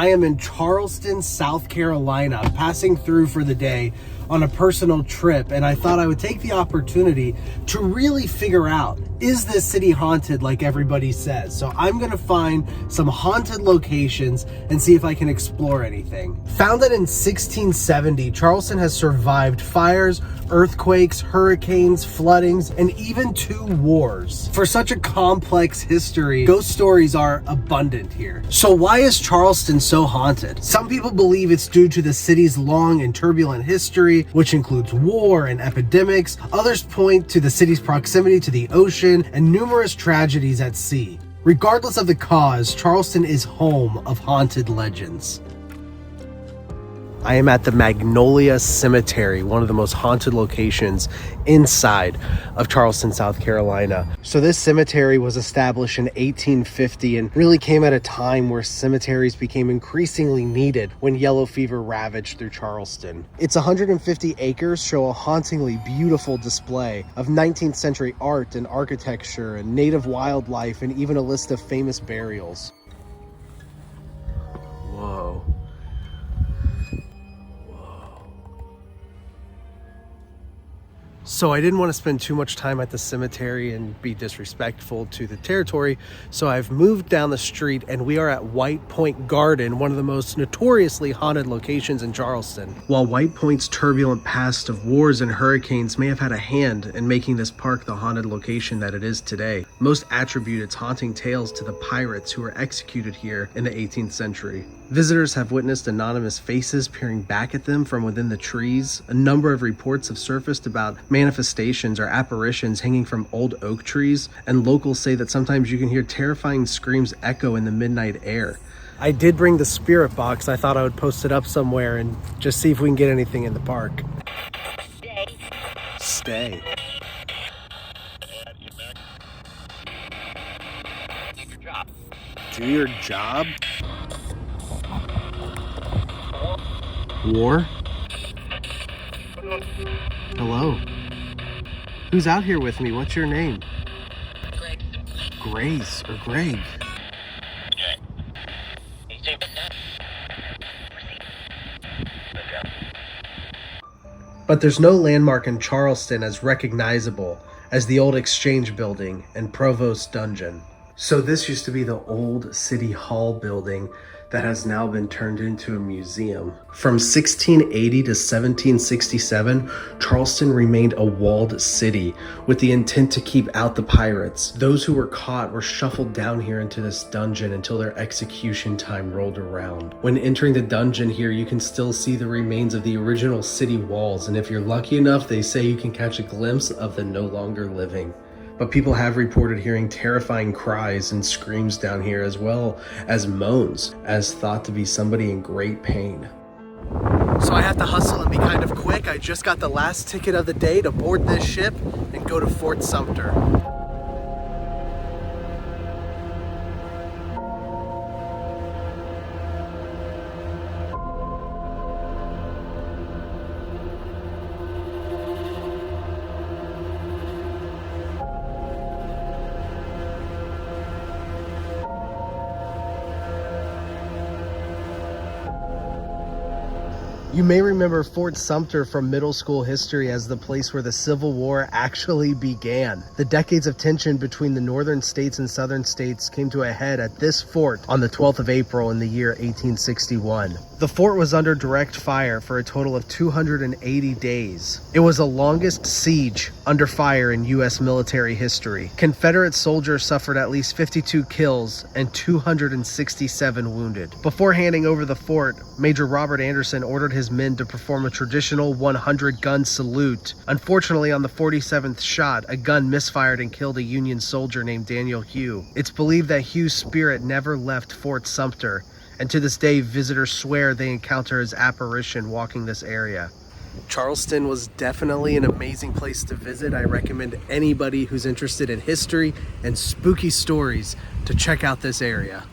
I am in Charleston, South Carolina, passing through for the day on a personal trip, and I thought I would take the opportunity to really figure out, is this city haunted like everybody says? So I'm gonna find some haunted locations and see if I can explore anything. Founded in 1670, Charleston has survived fires, earthquakes, hurricanes, floodings, and even 2 wars. For such a complex history, ghost stories are abundant here. So why is Charleston so haunted? Some people believe it's due to the city's long and turbulent history, which includes war and epidemics. Others point to the city's proximity to the ocean and numerous tragedies at sea. Regardless of the cause, Charleston is home of haunted legends. I am at the Magnolia Cemetery, one of the most haunted locations inside of Charleston, South Carolina. So this cemetery was established in 1850 and really came at a time where cemeteries became increasingly needed when yellow fever ravaged through Charleston. Its 150 acres show a hauntingly beautiful display of 19th century art and architecture and native wildlife, and even a list of famous burials. Whoa. So I didn't want to spend too much time at the cemetery and be disrespectful to the territory, so I've moved down the street and we are at White Point Garden, one of the most notoriously haunted locations in Charleston. While White Point's turbulent past of wars and hurricanes may have had a hand in making this park the haunted location that it is today, most attribute its haunting tales to the pirates who were executed here in the 18th century. Visitors have witnessed anonymous faces peering back at them from within the trees. A number of reports have surfaced about manifestations or apparitions hanging from old oak trees, and locals say that sometimes you can hear terrifying screams echo in the midnight air. I did bring the spirit box. I thought I would post it up somewhere and just see if we can get anything in the park. Stay. Do your job? War? Hello? Who's out here with me? What's your name? Grace or Greg? But there's no landmark in Charleston as recognizable as the old Exchange Building and Provost Dungeon. So this used to be the old City Hall building that has now been turned into a museum. From 1680 to 1767, Charleston remained a walled city with the intent to keep out the pirates. Those who were caught were shuffled down here into this dungeon until their execution time rolled around. When entering the dungeon here, you can still see the remains of the original city walls, and if you're lucky enough, they say you can catch a glimpse of the no longer living. But people have reported hearing terrifying cries and screams down here, as well as moans, as thought to be somebody in great pain. So I have to hustle and be kind of quick. I just got the last ticket of the day to board this ship and go to Fort Sumpter. You may remember Fort Sumpter from middle school history as the place where the Civil War actually began. The decades of tension between the northern states and southern states came to a head at this fort on the 12th of April in the year 1861. The fort was under direct fire for a total of 280 days. It was the longest siege under fire in U.S. military history. Confederate soldiers suffered at least 52 kills and 267 wounded. Before handing over the fort, Major Robert Anderson ordered his men to perform a traditional 100-gun salute. Unfortunately, on the 47th shot, a gun misfired and killed a Union soldier named Daniel Hugh. It's believed that Hugh's spirit never left Fort Sumpter, and to this day, visitors swear they encounter his apparition walking this area. Charleston was definitely an amazing place to visit. I recommend anybody who's interested in history and spooky stories to check out this area.